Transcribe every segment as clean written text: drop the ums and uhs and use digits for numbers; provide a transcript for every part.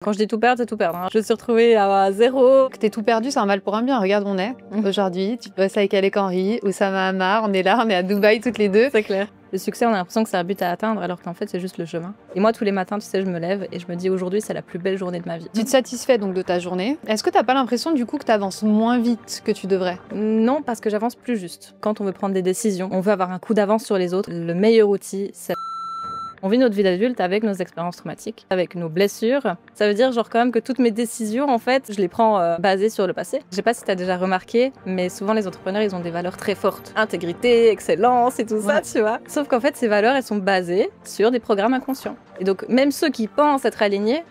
Quand je dis tout perdre, c'est tout perdre. Je me suis retrouvée à zéro. Que t'es tout perdu, c'est un mal pour un bien. Regarde où on est aujourd'hui. Tu bosses avec Alec Henry, Oussama Ammar, on est là, on est à Dubaï toutes les deux. C'est clair. Le succès, on a l'impression que c'est un but à atteindre, alors qu'en fait, c'est juste le chemin. Et moi, tous les matins, tu sais, je me lève et je me dis aujourd'hui, c'est la plus belle journée de ma vie. Tu te satisfais donc de ta journée. Est-ce que t'as pas l'impression du coup que t'avances moins vite que tu devrais? Non, parce que j'avance plus juste. Quand on veut prendre des décisions, on veut avoir un coup d'avance sur les autres. Le meilleur outil, c'est... On vit notre vie d'adulte avec nos expériences traumatiques, avec nos blessures. Ça veut dire genre quand même que toutes mes décisions, en fait, je les prends basées sur le passé. Je sais pas si tu as déjà remarqué, mais souvent les entrepreneurs, ils ont des valeurs très fortes. Intégrité, excellence et tout ça, tu vois. Sauf qu'en fait, ces valeurs, elles sont basées sur des programmes inconscients. Et donc, même ceux qui pensent être alignés,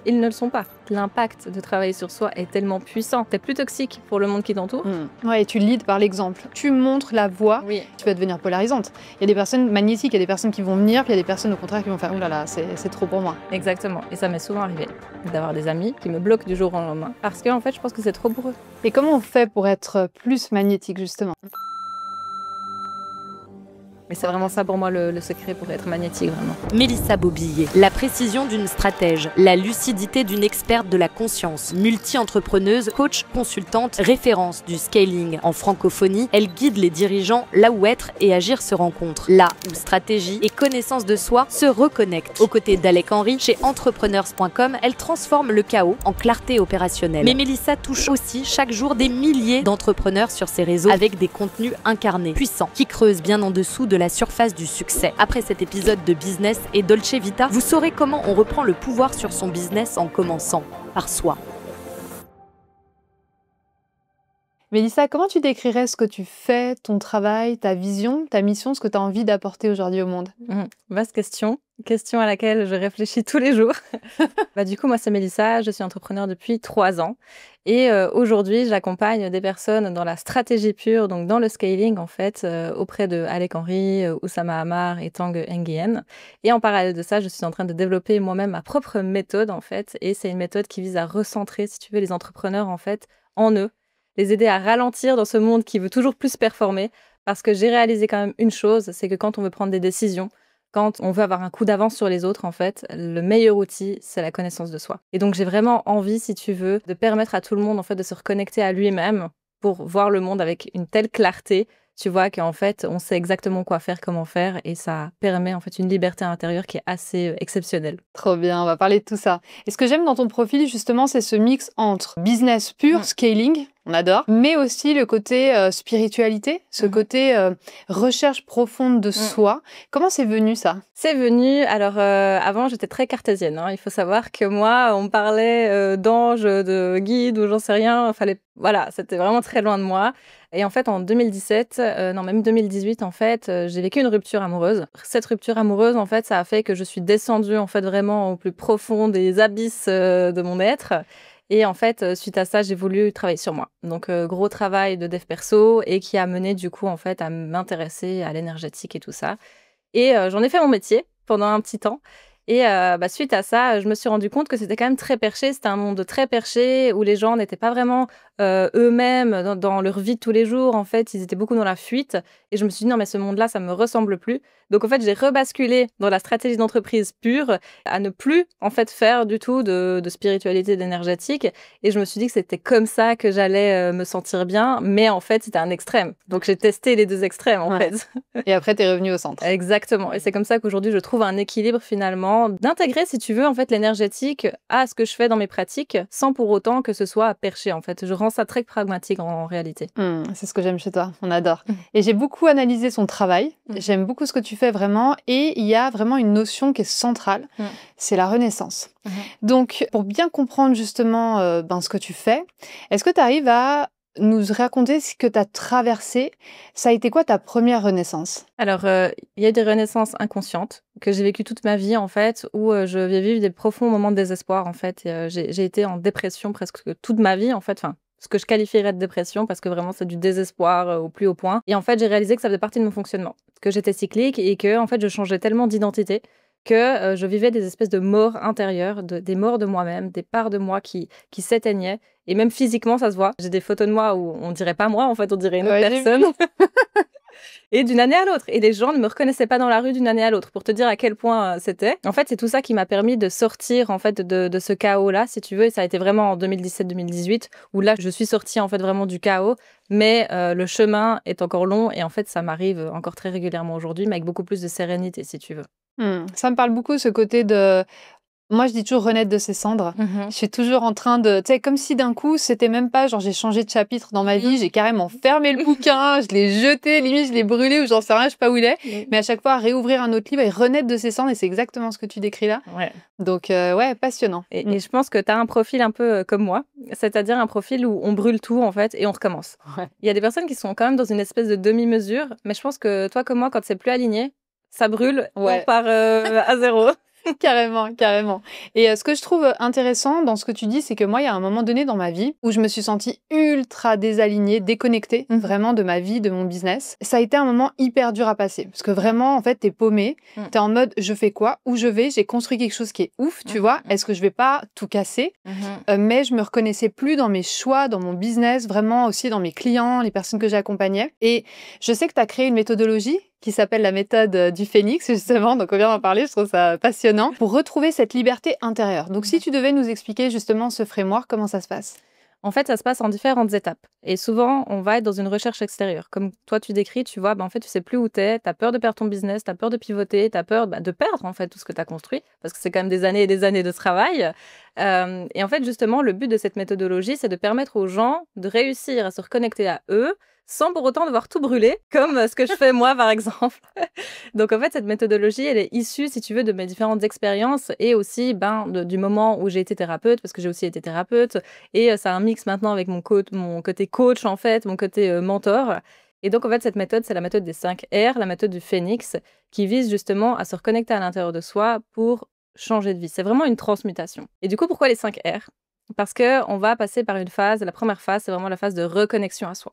ils ne le sont pas. L'impact de travailler sur soi est tellement puissant. T'es plus toxique pour le monde qui t'entoure. Ouais, et tu leads par l'exemple. Tu montres la voie, Oui. Tu vas devenir polarisante. Il y a des personnes magnétiques, il y a des personnes qui vont venir, puis il y a des personnes au contraire qui vont faire « Ouh là là, c'est trop pour moi ». Exactement. Et ça m'est souvent arrivé d'avoir des amis qui me bloquent du jour au lendemain. Parce qu'en fait, je pense que c'est trop pour eux. Et comment on fait pour être plus magnétique justement? Mais c'est vraiment ça pour moi le secret pour être magnétique, vraiment. Mélissa Bobillier, la précision d'une stratège, la lucidité d'une experte de la conscience, multi-entrepreneuse, coach, consultante, référence du scaling en francophonie, elle guide les dirigeants là où être et agir se rencontrent, là où stratégie et connaissance de soi se reconnectent. Aux côtés d'Alec Henry, chez entrepreneurs.com, elle transforme le chaos en clarté opérationnelle. Mais Mélissa touche aussi chaque jour des milliers d'entrepreneurs sur ses réseaux avec des contenus incarnés, puissants, qui creusent bien en dessous de la surface du succès. Après cet épisode de Business et Dolce Vita, vous saurez comment on reprend le pouvoir sur son business en commençant par soi. Mélissa, comment tu décrirais ce que tu fais, ton travail, ta vision, ta mission, ce que tu as envie d'apporter aujourd'hui au monde? Vaste question. Question à laquelle je réfléchis tous les jours. Du coup, moi, c'est Mélissa, je suis entrepreneur depuis 3 ans. Et aujourd'hui, j'accompagne des personnes dans la stratégie pure, donc dans le scaling, en fait, auprès de Alec Henry, Oussama Ammar et Tang Nguyen. Et en parallèle de ça, je suis en train de développer moi-même ma propre méthode, en fait. Et c'est une méthode qui vise à recentrer, si tu veux, les entrepreneurs, en fait, en eux. Les aider à ralentir dans ce monde qui veut toujours plus performer. Parce que j'ai réalisé quand même une chose, c'est que quand on veut prendre des décisions, quand on veut avoir un coup d'avance sur les autres, en fait, le meilleur outil, c'est la connaissance de soi. Et donc, j'ai vraiment envie, si tu veux, de permettre à tout le monde, en fait, de se reconnecter à lui-même pour voir le monde avec une telle clarté, tu vois, qu'en fait, on sait exactement quoi faire, comment faire, et ça permet, en fait, une liberté intérieure qui est assez exceptionnelle. Trop bien, on va parler de tout ça. Et ce que j'aime dans ton profil, justement, c'est ce mix entre business pur, scaling, on adore, mais aussi le côté spiritualité, ce côté recherche profonde de soi. Comment c'est venu ça? C'est venu, alors avant j'étais très cartésienne, hein. Il faut savoir que moi on me parlait d'anges, de guides ou j'en sais rien, voilà, c'était vraiment très loin de moi. Et en fait en 2017, non même 2018 en fait, j'ai vécu une rupture amoureuse. Cette rupture amoureuse en fait ça a fait que je suis descendue en fait vraiment au plus profond des abysses de mon être. Et en fait, suite à ça, j'ai voulu travailler sur moi. Donc, gros travail de dev perso et qui a mené du coup en fait à m'intéresser à l'énergétique et tout ça. Et j'en ai fait mon métier pendant un petit temps. Et suite à ça, je me suis rendu compte que c'était quand même très perché. C'était un monde très perché où les gens n'étaient pas vraiment eux-mêmes dans leur vie de tous les jours. En fait, ils étaient beaucoup dans la fuite. Et je me suis dit, non, mais ce monde-là, ça me ressemble plus. Donc, en fait, j'ai rebasculé dans la stratégie d'entreprise pure à ne plus, en fait, faire du tout de spiritualité, d'énergétique. Et je me suis dit que c'était comme ça que j'allais me sentir bien. Mais en fait, c'était un extrême. Donc, j'ai testé les deux extrêmes, en fait. Et après, t'es revenu au centre. Exactement. Et c'est comme ça qu'aujourd'hui, je trouve un équilibre, finalement, d'intégrer, si tu veux, en fait, l'énergétique à ce que je fais dans mes pratiques, sans pour autant que ce soit perché, en fait. Je rends ça très pragmatique, en réalité. C'est ce que j'aime chez toi. On adore. Et j'ai beaucoup analysé son travail. J'aime beaucoup ce que tu fais vraiment. Et il y a vraiment une notion qui est centrale. C'est la renaissance. Donc, pour bien comprendre justement ce que tu fais, est-ce que tu arrives à nous raconter ce que tu as traversé? Ça a été quoi ta première renaissance? Alors, il y a des renaissances inconscientes que j'ai vécues toute ma vie, en fait, où je vais vivre des profonds moments de désespoir, en fait. J'ai été en dépression presque toute ma vie, en fait. Enfin, ce que je qualifierais de dépression, parce que vraiment, c'est du désespoir au plus haut point. Et en fait, j'ai réalisé que ça faisait partie de mon fonctionnement, que j'étais cyclique et que, en fait, je changeais tellement d'identité que je vivais des espèces de morts intérieures, des morts de moi-même, des parts de moi qui s'éteignaient. Et même physiquement, ça se voit. J'ai des photos de moi où on dirait pas moi, en fait, on dirait une autre personne. Et d'une année à l'autre. Et les gens ne me reconnaissaient pas dans la rue d'une année à l'autre, pour te dire à quel point c'était. En fait, c'est tout ça qui m'a permis de sortir en fait de ce chaos-là, si tu veux. Et ça a été vraiment en 2017-2018, où là, je suis sortie en fait vraiment du chaos. Mais le chemin est encore long et en fait, ça m'arrive encore très régulièrement aujourd'hui, mais avec beaucoup plus de sérénité, si tu veux. Ça me parle beaucoup, ce côté de... Moi, je dis toujours renaître de ses cendres. Je suis toujours en train de... Tu sais, comme si d'un coup, c'était même pas genre j'ai changé de chapitre dans ma vie, j'ai carrément fermé le bouquin, je l'ai jeté, limite je l'ai brûlé ou j'en sais rien, je sais pas où il est. Mais à chaque fois, réouvrir un autre livre et renaître de ses cendres, et c'est exactement ce que tu décris là. Ouais. Donc, ouais, passionnant. Et je pense que tu as un profil un peu comme moi, c'est-à-dire un profil où on brûle tout en fait et on recommence. Ouais. Il y a des personnes qui sont quand même dans une espèce de demi-mesure, mais je pense que toi comme moi, quand c'est plus aligné, ça brûle, on part à zéro. Carrément, carrément. Et ce que je trouve intéressant dans ce que tu dis, c'est que moi, il y a un moment donné dans ma vie où je me suis sentie ultra désalignée, déconnectée vraiment de ma vie, de mon business. Ça a été un moment hyper dur à passer parce que vraiment, en fait, t'es paumée, t'es en mode je fais quoi, où je vais, j'ai construit quelque chose qui est ouf, tu vois. Est-ce que je vais pas tout casser? Mais je me reconnaissais plus dans mes choix, dans mon business, vraiment aussi dans mes clients, les personnes que j'accompagnais. Et je sais que tu as créé une méthodologie qui s'appelle la méthode du phénix, justement, donc on vient d'en parler, je trouve ça passionnant, pour retrouver cette liberté intérieure. Donc si tu devais nous expliquer justement ce framework, comment ça se passe? En fait, ça se passe en différentes étapes. Et souvent, on va être dans une recherche extérieure. Comme toi, tu décris, tu vois, en fait, tu sais plus où t'es, t'as peur de perdre ton business, t'as peur de pivoter, t'as peur de perdre, en fait, tout ce que t'as construit, parce que c'est quand même des années et des années de travail. Et en fait, justement, le but de cette méthodologie, c'est de permettre aux gens de réussir à se reconnecter à eux, sans pour autant devoir tout brûler, comme ce que je fais moi, par exemple. Donc, en fait, cette méthodologie, elle est issue, si tu veux, de mes différentes expériences et aussi du moment où j'ai été thérapeute, parce que j'ai aussi été thérapeute. Et ça a un mix maintenant avec mon côté coach, en fait, mon côté mentor. Et donc, en fait, cette méthode, c'est la méthode des 5 R, la méthode du phénix, qui vise justement à se reconnecter à l'intérieur de soi pour changer de vie. C'est vraiment une transmutation. Et du coup, pourquoi les 5 R? Parce qu'on va passer par une phase, la première phase, c'est vraiment la phase de reconnexion à soi.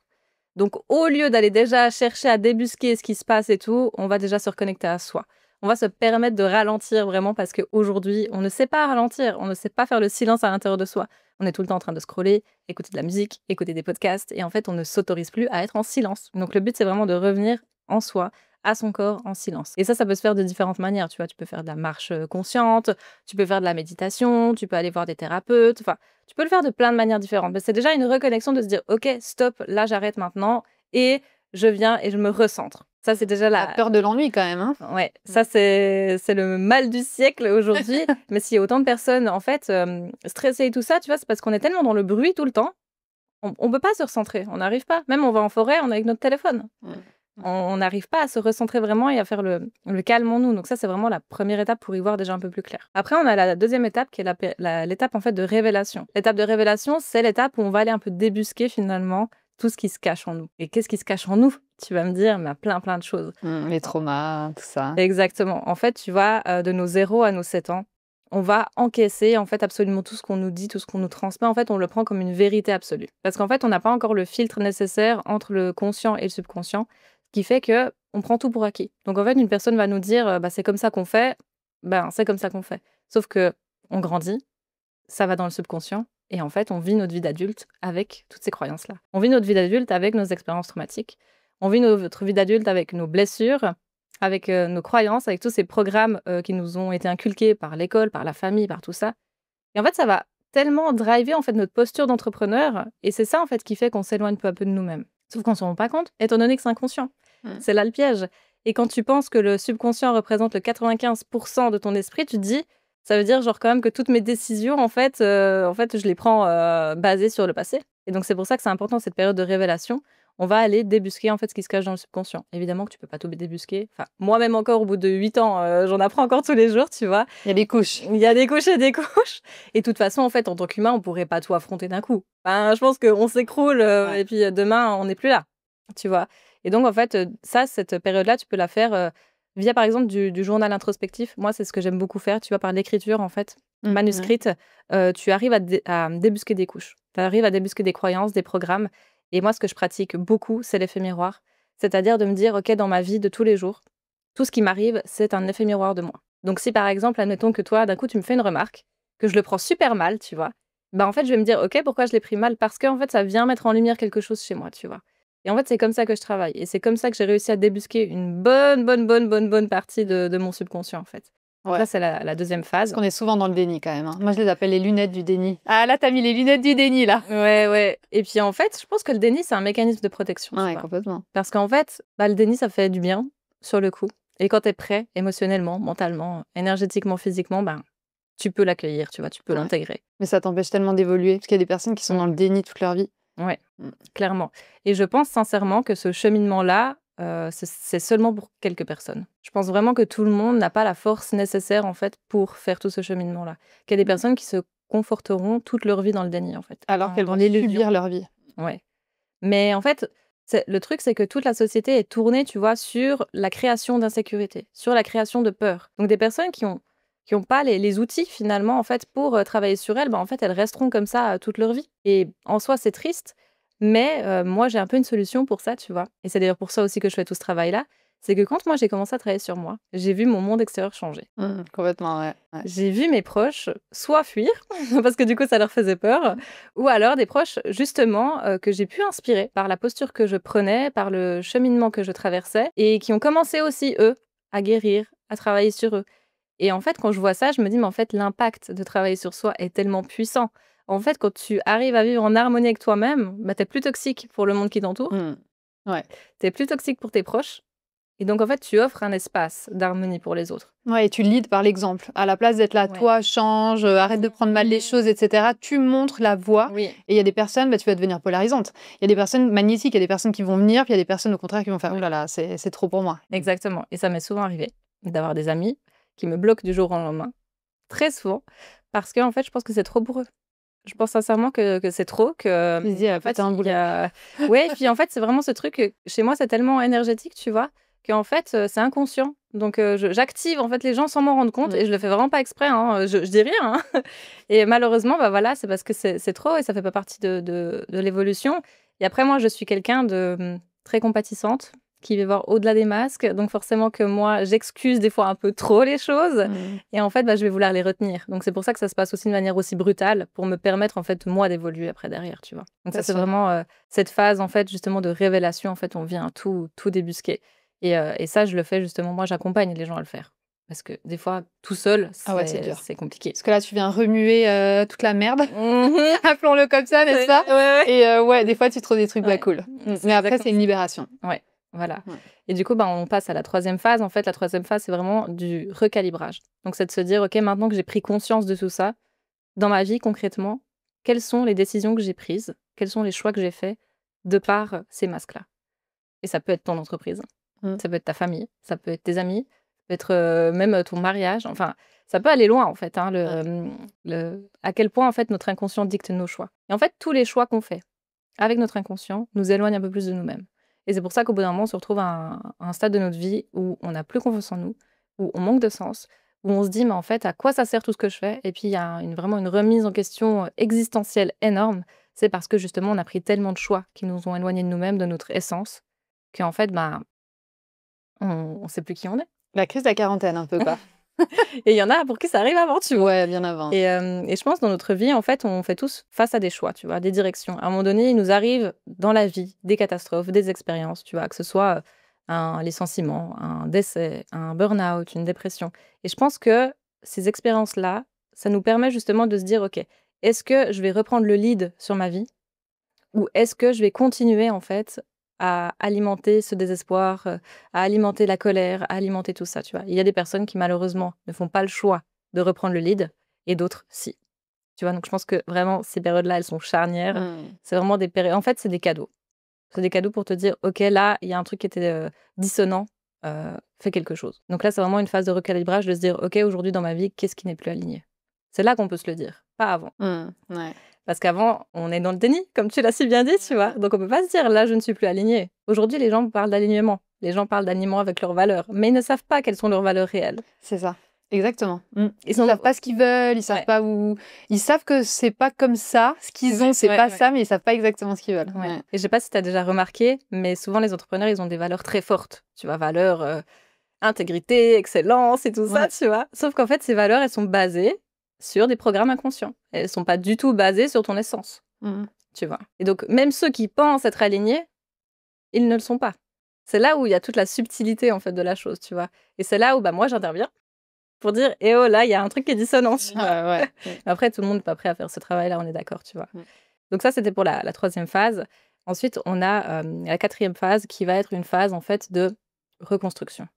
Donc, au lieu d'aller déjà chercher à débusquer ce qui se passe et tout, on va déjà se reconnecter à soi. On va se permettre de ralentir vraiment parce qu'aujourd'hui, on ne sait pas ralentir, on ne sait pas faire le silence à l'intérieur de soi. On est tout le temps en train de scroller, écouter de la musique, écouter des podcasts et en fait, on ne s'autorise plus à être en silence. Donc, le but, c'est vraiment de revenir en soi, à son corps, en silence. Et ça peut se faire de différentes manières. Tu vois, tu peux faire de la marche consciente, tu peux faire de la méditation, tu peux aller voir des thérapeutes, enfin, tu peux le faire de plein de manières différentes. Mais c'est déjà une reconnexion de se dire, OK, stop, là, j'arrête maintenant et je viens et je me recentre. Ça, c'est déjà la peur de l'ennui quand même. Hein. Ouais, ça, c'est le mal du siècle aujourd'hui. Mais s'il y a autant de personnes, en fait, stressées et tout ça, tu vois, c'est parce qu'on est tellement dans le bruit tout le temps. On peut pas se recentrer, on n'arrive pas. Même on va en forêt, on est avec notre téléphone. On n'arrive pas à se recentrer vraiment et à faire le calme en nous. Donc ça, c'est vraiment la première étape pour y voir déjà un peu plus clair. Après, on a la deuxième étape qui est l'étape en fait de révélation. L'étape de révélation, c'est l'étape où on va aller un peu débusquer finalement tout ce qui se cache en nous. Et qu'est-ce qui se cache en nous? Tu vas me dire, mais plein de choses. Les traumas, tout ça. Exactement. En fait, tu vois, de nos 0 à nos 7 ans, on va encaisser en fait absolument tout ce qu'on nous dit, tout ce qu'on nous transmet. En fait, on le prend comme une vérité absolue. Parce qu'en fait, on n'a pas encore le filtre nécessaire entre le conscient et le subconscient, ce qui fait que on prend tout pour acquis. Donc en fait, une personne va nous dire, c'est comme ça qu'on fait, c'est comme ça qu'on fait. Sauf que on grandit, ça va dans le subconscient. Et en fait, on vit notre vie d'adulte avec toutes ces croyances-là. On vit notre vie d'adulte avec nos expériences traumatiques. On vit notre vie d'adulte avec nos blessures, avec nos croyances, avec tous ces programmes qui nous ont été inculqués par l'école, par la famille, par tout ça. Et en fait, ça va tellement driver en fait notre posture d'entrepreneur. Et c'est ça en fait qui fait qu'on s'éloigne peu à peu de nous-mêmes. Sauf qu'on ne se rend pas compte, étant donné que c'est inconscient. C'est là le piège. Et quand tu penses que le subconscient représente le 95% de ton esprit, tu te dis... Ça veut dire genre quand même que toutes mes décisions, en fait, je les prends basées sur le passé. Et donc, c'est pour ça que c'est important, cette période de révélation. On va aller débusquer, en fait, ce qui se cache dans le subconscient. Évidemment que tu peux pas tout débusquer. Enfin, moi-même encore, au bout de 8 ans, j'en apprends encore tous les jours, tu vois. Il y a des couches. Il y a des couches et des couches. Et de toute façon, en fait, en tant qu'humain, on pourrait pas tout affronter d'un coup. Enfin, je pense qu'on s'écroule et puis demain, on n'est plus là, tu vois. Et donc, en fait, cette période-là, tu peux la faire... via, par exemple, du journal introspectif. Moi, c'est ce que j'aime beaucoup faire. Tu vois, par l'écriture, en fait, manuscrite, tu arrives à débusquer des couches. Tu arrives à débusquer des croyances, des programmes. Et moi, ce que je pratique beaucoup, c'est l'effet miroir. C'est-à-dire de me dire, OK, dans ma vie de tous les jours, tout ce qui m'arrive, c'est un effet miroir de moi. Donc, si, par exemple, admettons que toi, d'un coup, tu me fais une remarque, que je le prends super mal, tu vois, en fait, je vais me dire, OK, pourquoi je l'ai pris mal? Parce qu'en fait, ça vient mettre en lumière quelque chose chez moi, tu vois. Et en fait, c'est comme ça que je travaille. Et c'est comme ça que j'ai réussi à débusquer une bonne partie de mon subconscient, en fait. Donc Ouais. là, c'est la deuxième phase. Parce qu'on est souvent dans le déni quand même. Hein. Moi, je les appelle les lunettes du déni. Ah, là, t'as mis les lunettes du déni, là. Ouais. Et puis, en fait, je pense que le déni, c'est un mécanisme de protection. Ouais, complètement. Parce qu'en fait, le déni, ça fait du bien sur le coup. Et quand t'es prêt, émotionnellement, mentalement, énergétiquement, physiquement, tu peux l'accueillir, tu vois, tu peux l'intégrer. Mais ça t'empêche tellement d'évoluer, parce qu'il y a des personnes qui sont dans le déni toute leur vie. Ouais, clairement. Et je pense sincèrement que ce cheminement-là, c'est seulement pour quelques personnes. Je pense vraiment que tout le monde n'a pas la force nécessaire, en fait, pour faire tout ce cheminement-là. Qu'il y a des personnes qui se conforteront toute leur vie dans le déni, en fait. Alors qu'elles vont subir leur vie. Ouais. Mais en fait, le truc, c'est que toute la société est tournée, tu vois, sur la création d'insécurité, sur la création de peur. Donc des personnes qui ont pas les outils, finalement, en fait, pour travailler sur elles, en fait, elles resteront comme ça toute leur vie. Et en soi, c'est triste, mais moi, j'ai un peu une solution pour ça, tu vois. Et c'est d'ailleurs pour ça aussi que je fais tout ce travail-là. C'est que quand moi, j'ai commencé à travailler sur moi, j'ai vu mon monde extérieur changer. Complètement, ouais. J'ai vu mes proches soit fuir, parce que du coup, ça leur faisait peur, ou alors des proches, justement, que j'ai pu inspirer par la posture que je prenais, par le cheminement que je traversais, et qui ont commencé aussi, eux, à guérir, à travailler sur eux. Et en fait, quand je vois ça, je me dis, mais en fait, l'impact de travailler sur soi est tellement puissant. En fait, quand tu arrives à vivre en harmonie avec toi-même, t'es plus toxique pour le monde qui t'entoure. Ouais. T'es plus toxique pour tes proches. Et donc, en fait, tu offres un espace d'harmonie pour les autres. Ouais, et tu leads par l'exemple. À la place d'être là, toi, change, arrête de prendre mal les choses, etc., tu montres la voie. Oui. Et il y a des personnes, tu vas devenir polarisante. Il y a des personnes magnétiques, il y a des personnes qui vont venir, puis il y a des personnes, au contraire, qui vont faire « Oh là là, c'est trop pour moi ». Exactement. Et ça m'est souvent arrivé d'avoir des amis qui me bloquent du jour au lendemain. Très souvent. Parce que, en fait, je pense que c'est trop pour eux. Je pense sincèrement que c'est trop, que... Tu te dis, en fait, ouais, et puis en fait, c'est vraiment ce truc, chez moi, c'est tellement énergétique, tu vois, qu'en fait, c'est inconscient. Donc, j'active, en fait, les gens sans m'en rendre compte, et je le fais vraiment pas exprès, hein, je dis rien. Hein. Et malheureusement, voilà, c'est parce que c'est trop, et ça fait pas partie de l'évolution. Et après, moi, je suis quelqu'un de très compatissante, qui va voir au-delà des masques. Donc forcément que moi, j'excuse des fois un peu trop les choses. Et en fait, je vais vouloir les retenir. Donc c'est pour ça que ça se passe aussi de manière aussi brutale, pour me permettre, en fait, moi, d'évoluer après derrière, tu vois. Donc ça, c'est vraiment cette phase, en fait, justement, de révélation. En fait, on vient tout débusquer. Et ça, je le fais, justement, moi, j'accompagne les gens à le faire. Parce que des fois, tout seul, c'est compliqué. Parce que là, tu viens remuer toute la merde. Appelons-le comme ça, n'est-ce pas? Et des fois, tu trouves des trucs pas cool. Mais après, c'est une libération. Ouais. Voilà. Ouais. Et du coup, on passe à la troisième phase. En fait, la troisième phase, c'est vraiment du recalibrage. Donc, c'est de se dire, OK, maintenant que j'ai pris conscience de tout ça, dans ma vie, concrètement, quelles sont les décisions que j'ai prises? Quels sont les choix que j'ai faits de par ces masques-là? Et ça peut être ton entreprise, ça peut être ta famille, ça peut être tes amis, ça peut être même ton mariage. Enfin, ça peut aller loin, en fait, hein, à quel point, en fait, notre inconscient dicte nos choix. Et en fait, tous les choix qu'on fait avec notre inconscient nous éloignent un peu plus de nous-mêmes. Et c'est pour ça qu'au bout d'un moment, on se retrouve à un stade de notre vie où on n'a plus confiance en nous, où on manque de sens, où on se dit, mais en fait, à quoi ça sert tout ce que je fais? Et puis, il y a vraiment une remise en question existentielle énorme. C'est parce que, justement, on a pris tellement de choix qui nous ont éloignés de nous-mêmes, de notre essence, qu'en fait, on ne sait plus qui on est. La crise de la quarantaine, un peu, quoi. Et il y en a pour qui ça arrive avant, tu vois. Ouais, bien avant. Et je pense, dans notre vie, en fait, on fait tous face à des choix, tu vois, des directions. À un moment donné, il nous arrive dans la vie des catastrophes, des expériences, tu vois, que ce soit un licenciement, un décès, un burn-out, une dépression. Et je pense que ces expériences-là, ça nous permet justement de se dire, OK, est-ce que je vais reprendre le lead sur ma vie? Ou est-ce que je vais continuer, en fait, à alimenter ce désespoir, à alimenter la colère, à alimenter tout ça, tu vois. Il y a des personnes qui, malheureusement, ne font pas le choix de reprendre le lead, et d'autres, si. Tu vois, donc je pense que vraiment, ces périodes-là, elles sont charnières. C'est vraiment des périodes... En fait, c'est des cadeaux. C'est des cadeaux pour te dire, OK, là, il y a un truc qui était dissonant, fais quelque chose. Donc là, c'est vraiment une phase de recalibrage, de se dire, OK, aujourd'hui, dans ma vie, qu'est-ce qui n'est plus aligné? C'est là qu'on peut se le dire, pas avant. Ouais. Parce qu'avant, on est dans le déni, comme tu l'as si bien dit, tu vois. Donc, on peut pas se dire, là, je ne suis plus alignée. Aujourd'hui, les gens parlent d'alignement. Les gens parlent d'alignement avec leurs valeurs. Mais ils ne savent pas quelles sont leurs valeurs réelles. C'est ça. Exactement. Ils savent pas ce qu'ils veulent, ils savent pas où... Ils savent que c'est pas comme ça. Ce qu'ils ont, c'est pas ça, mais ils savent pas exactement ce qu'ils veulent. Et je sais pas si tu as déjà remarqué, mais souvent, les entrepreneurs, ils ont des valeurs très fortes. Tu vois, valeurs, intégrité, excellence et tout ça, tu vois. Sauf qu'en fait, ces valeurs, elles sont basées sur des programmes inconscients. Elles ne sont pas du tout basées sur ton essence, tu vois. Et donc, même ceux qui pensent être alignés, ils ne le sont pas. C'est là où il y a toute la subtilité, en fait, de la chose, tu vois. Et c'est là où moi, j'interviens pour dire « Eh oh, là, il y a un truc qui est dissonant. » Après, tout le monde n'est pas prêt à faire ce travail-là, on est d'accord, tu vois. Donc ça, c'était pour la 3e phase. Ensuite, on a la 4e phase qui va être une phase, en fait, de reconstruction.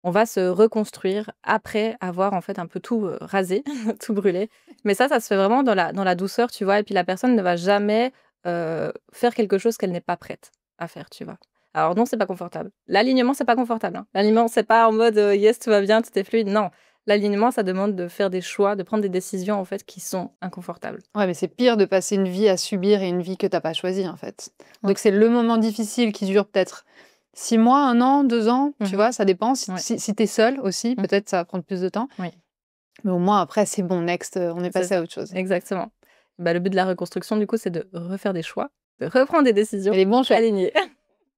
On va se reconstruire après avoir, en fait, un peu tout rasé, tout brûlé. Mais ça se fait vraiment dans la douceur, tu vois. Et puis, la personne ne va jamais faire quelque chose qu'elle n'est pas prête à faire, tu vois. Alors non, c'est pas confortable. L'alignement, c'est pas confortable. Hein. L'alignement, c'est pas en mode yes, tout va bien, tout est fluide. Non. L'alignement, ça demande de faire des choix, de prendre des décisions, en fait, qui sont inconfortables. Ouais, mais c'est pire de passer une vie à subir et une vie que t'as pas choisie, en fait. Donc, c'est le moment difficile qui dure peut-être 6 mois, 1 an, 2 ans, tu vois, ça dépend. Si t'es seule aussi, peut-être ça va prendre plus de temps. Oui. Mais au moins, après, c'est bon, next, on est passé à autre chose. Exactement. Le but de la reconstruction, du coup, c'est de refaire des choix, de reprendre des décisions. Et les bons choix. Alignés.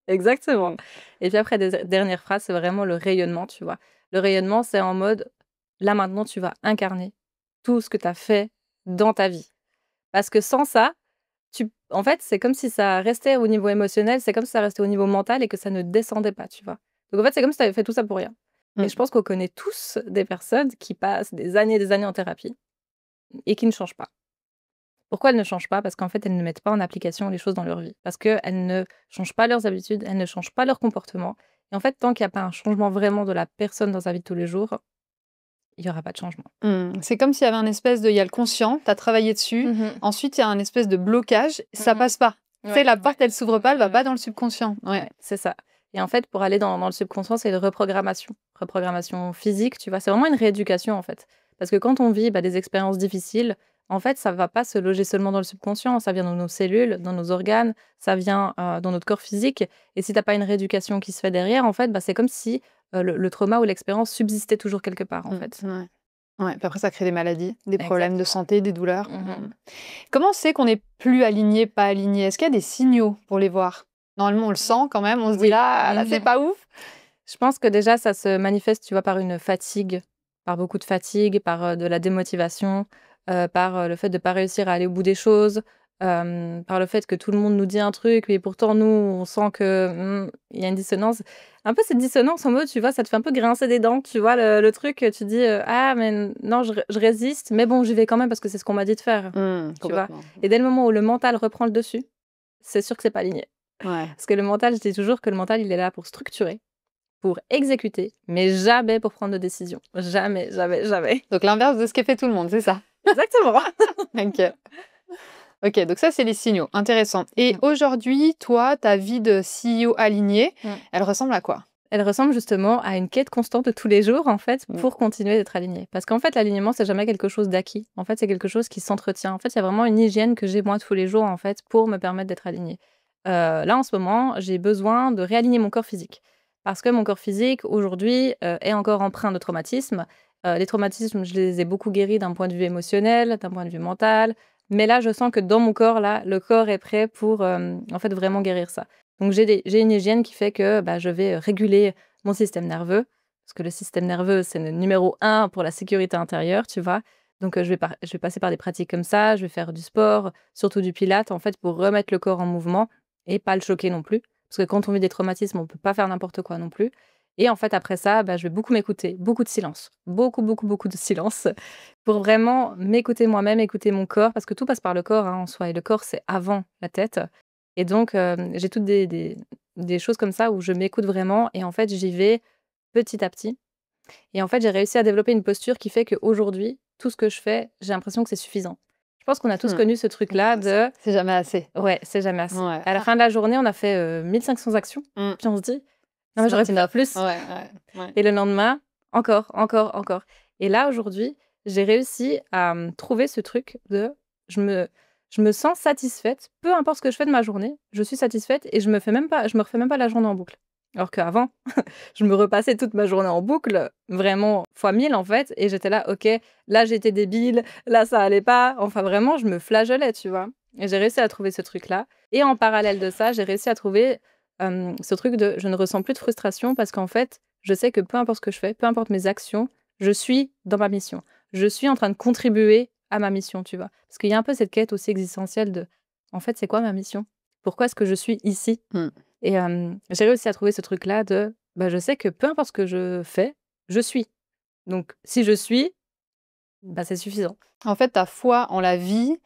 Exactement. Et puis après, dernière phrase, c'est vraiment le rayonnement, tu vois. Le rayonnement, c'est en mode, là maintenant, tu vas incarner tout ce que tu as fait dans ta vie. Parce que sans ça, en fait, c'est comme si ça restait au niveau émotionnel, c'est comme si ça restait au niveau mental et que ça ne descendait pas, tu vois. Donc en fait, c'est comme si tu avais fait tout ça pour rien. Et je pense qu'on connaît tous des personnes qui passent des années en thérapie et qui ne changent pas. Pourquoi elles ne changent pas? Parce qu'en fait, elles ne mettent pas en application les choses dans leur vie. Parce qu'elles ne changent pas leurs habitudes, elles ne changent pas leur comportement. Et en fait, tant qu'il n'y a pas un changement vraiment de la personne dans sa vie de tous les jours, il n'y aura pas de changement. C'est comme s'il y avait un espèce de... Il y a le conscient, tu as travaillé dessus. Ensuite, il y a un espèce de blocage, ça passe pas. Tu sais, la porte, elle s'ouvre pas, elle va pas dans le subconscient. Ouais, c'est ça. Et en fait, pour aller dans le subconscient, c'est une reprogrammation. Reprogrammation physique, tu vois. C'est vraiment une rééducation, en fait. Parce que quand on vit des expériences difficiles, en fait, ça ne va pas se loger seulement dans le subconscient, ça vient dans nos cellules, dans nos organes, ça vient dans notre corps physique. Et si tu n'as pas une rééducation qui se fait derrière, en fait, c'est comme si le trauma ou l'expérience subsistait toujours quelque part, en fait. Ouais, puis après, ça crée des maladies, des problèmes de santé, des douleurs. Comment on sait qu'on n'est plus aligné, pas aligné? Est-ce qu'il y a des signaux pour les voir? Normalement, on le sent quand même, on se dit là, c'est pas ouf. Je pense que déjà, ça se manifeste, tu vois, par une fatigue, par beaucoup de fatigue, par de la démotivation, par le fait de ne pas réussir à aller au bout des choses, par le fait que tout le monde nous dit un truc, mais pourtant, nous, on sent qu'il y a une dissonance. Un peu cette dissonance en mode, tu vois, ça te fait un peu grincer des dents, tu vois, le truc, tu dis, ah, mais non, je résiste, mais bon, j'y vais quand même parce que c'est ce qu'on m'a dit de faire, tu vois. Et dès le moment où le mental reprend le dessus, c'est sûr que c'est pas aligné. Parce que le mental, je dis toujours que le mental, il est là pour structurer, pour exécuter, mais jamais pour prendre de décision. Jamais, jamais, jamais. Donc l'inverse de ce qu'a fait tout le monde, c'est ça? Exactement. Ok, donc ça, c'est les signaux. Intéressant. Et aujourd'hui, toi, ta vie de CEO alignée, elle ressemble à quoi? Elle ressemble justement à une quête constante de tous les jours, en fait, pour continuer d'être alignée. Parce qu'en fait, l'alignement, c'est jamais quelque chose d'acquis. En fait, c'est quelque chose qui s'entretient. En fait, il y a vraiment une hygiène que j'ai moi tous les jours, en fait, pour me permettre d'être alignée. Là, en ce moment, j'ai besoin de réaligner mon corps physique. Parce que mon corps physique, aujourd'hui, est encore empreint de traumatismes. Les traumatismes, je les ai beaucoup guéris d'un point de vue émotionnel, d'un point de vue mental. Mais là, je sens que dans mon corps, là, le corps est prêt pour, en fait, vraiment guérir ça. Donc, j'ai une hygiène qui fait que je vais réguler mon système nerveux. Parce que le système nerveux, c'est le numéro 1 pour la sécurité intérieure, tu vois. Donc, je vais passer par des pratiques comme ça. Je vais faire du sport, surtout du pilates, en fait, pour remettre le corps en mouvement et pas le choquer non plus. Parce que quand on vit des traumatismes, on ne peut pas faire n'importe quoi non plus. Et en fait, après ça, je vais beaucoup m'écouter, beaucoup de silence, beaucoup de silence, pour vraiment m'écouter moi-même, écouter mon corps, parce que tout passe par le corps en soi, et le corps, c'est avant la tête. Et donc, j'ai toutes des choses comme ça où je m'écoute vraiment, et en fait, j'y vais petit à petit. Et en fait, j'ai réussi à développer une posture qui fait qu'aujourd'hui, tout ce que je fais, j'ai l'impression que c'est suffisant. Je pense qu'on a tous connu ce truc-là de... C'est jamais assez. Ouais, c'est jamais assez. Ouais. À la fin de la journée, on a fait 1500 actions, puis on se dit... Non, mais j'aurais pu faire plus. Et le lendemain, encore. Et là, aujourd'hui, j'ai réussi à trouver ce truc de... Je me sens satisfaite, peu importe ce que je fais de ma journée, je suis satisfaite et je me refais même pas la journée en boucle. Alors qu'avant, je me repassais toute ma journée en boucle, vraiment fois 1000 en fait, et j'étais là, ok, là j'étais débile, là ça allait pas, enfin vraiment, je me flageolais, tu vois. Et j'ai réussi à trouver ce truc-là. Et en parallèle de ça, j'ai réussi à trouver ce truc de je ne ressens plus de frustration parce qu'en fait, je sais que peu importe ce que je fais, peu importe mes actions, je suis dans ma mission. Je suis en train de contribuer à ma mission, tu vois. Parce qu'il y a un peu cette quête aussi existentielle de, en fait, c'est quoi ma mission? Pourquoi est-ce que je suis ici? Et j'ai réussi à trouver ce truc-là de, je sais que peu importe ce que je fais, je suis. Donc, si je suis, c'est suffisant. En fait, ta foi en la vie,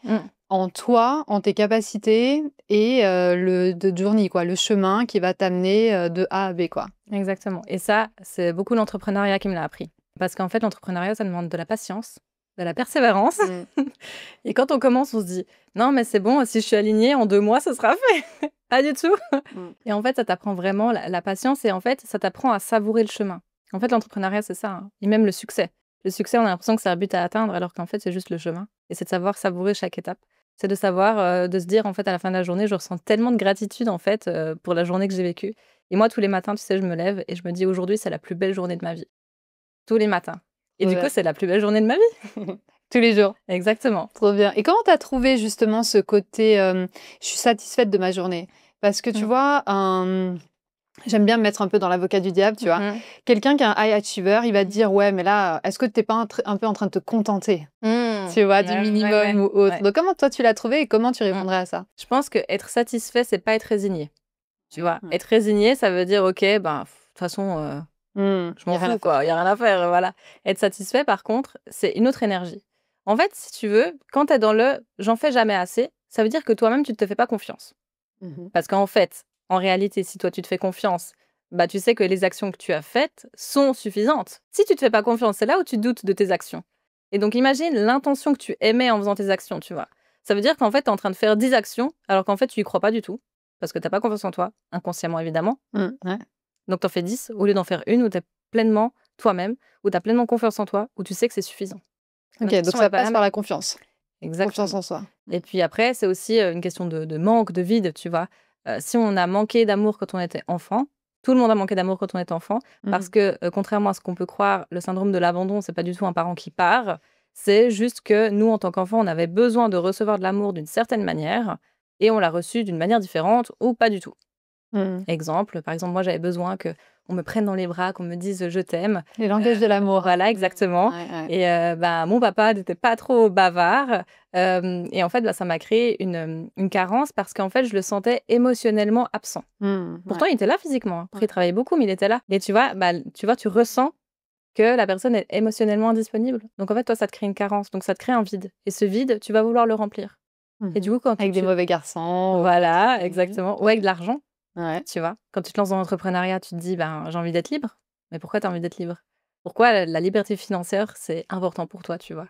en toi, en tes capacités et de journey, quoi, le chemin qui va t'amener de A à B, quoi. Exactement. Et ça, c'est beaucoup l'entrepreneuriat qui me l'a appris. Parce qu'en fait, l'entrepreneuriat, ça demande de la patience, de la persévérance. Et quand on commence, on se dit, non, mais c'est bon, si je suis alignée, en 2 mois, ce sera fait. Pas du tout. Et en fait, ça t'apprend vraiment la patience et en fait, ça t'apprend à savourer le chemin. En fait, l'entrepreneuriat, c'est ça. Hein. Et même le succès. Le succès, on a l'impression que c'est un but à atteindre, alors qu'en fait, c'est juste le chemin. Et c'est de savoir savourer chaque étape. C'est de savoir, de se dire, en fait, à la fin de la journée, je ressens tellement de gratitude, en fait, pour la journée que j'ai vécue. Et moi, tous les matins, tu sais, je me lève et je me dis, aujourd'hui, c'est la plus belle journée de ma vie. Tous les matins. Et du coup, c'est la plus belle journée de ma vie. Tous les jours. Exactement. Trop bien. Et comment tu as trouvé justement ce côté je suis satisfaite de ma journée? Parce que tu vois, j'aime bien me mettre un peu dans l'avocat du diable, tu vois. Quelqu'un qui est un high achiever, il va te dire, ouais, mais là, est-ce que tu n'es pas un peu en train de te contenter, tu vois, du minimum ou autre. Donc, comment toi, tu l'as trouvé et comment tu répondrais à ça? Je pense qu'être satisfait, c'est pas être résigné. Tu vois, être résigné, ça veut dire, OK, de toute façon, je m'en fous, quoi. Il n'y a rien à faire, voilà. Être satisfait, par contre, c'est une autre énergie. En fait, si tu veux, quand tu es dans le « j'en fais jamais assez », ça veut dire que toi-même, tu ne te fais pas confiance. Parce qu'en fait, en réalité, si toi, tu te fais confiance, tu sais que les actions que tu as faites sont suffisantes. Si tu ne te fais pas confiance, c'est là où tu doutes de tes actions. Et donc, imagine l'intention que tu émets en faisant tes actions, tu vois. Ça veut dire qu'en fait, tu es en train de faire 10 actions, alors qu'en fait, tu n'y crois pas du tout. Parce que tu n'as pas confiance en toi, inconsciemment, évidemment. Donc, tu en fais 10 au lieu d'en faire une où tu es pleinement toi-même, où tu as pleinement confiance en toi, où tu sais que c'est suffisant. Ok, donc ça passe par la confiance. Exactement. Confiance en soi. Et puis après, c'est aussi une question de manque, de vide, tu vois. Si on a manqué d'amour quand on était enfant, tout le monde a manqué d'amour quand on était enfant, parce que contrairement à ce qu'on peut croire, le syndrome de l'abandon, c'est pas du tout un parent qui part, c'est juste que nous, en tant qu'enfants, on avait besoin de recevoir de l'amour d'une certaine manière, et on l'a reçu d'une manière différente ou pas du tout. Exemple, par exemple, moi, j'avais besoin qu'on me prenne dans les bras, qu'on me dise « je t'aime ». Les langages de l'amour. Voilà, exactement. Et mon papa n'était pas trop bavard. Et en fait, ça m'a créé une carence parce qu'en fait, je le sentais émotionnellement absent. Pourtant, il était là physiquement. Après, il travaillait beaucoup, mais il était là. Et tu vois, tu ressens que la personne est émotionnellement indisponible. Donc, en fait, toi, ça te crée une carence. Donc, ça te crée un vide. Et ce vide, tu vas vouloir le remplir. Et du coup, avec des mauvais garçons. Voilà, exactement. Ou avec de l'argent. Tu vois, quand tu te lances dans l'entrepreneuriat, tu te dis, j'ai envie d'être libre. Mais pourquoi tu as envie d'être libre? Pourquoi la liberté financière, c'est important pour toi, tu vois?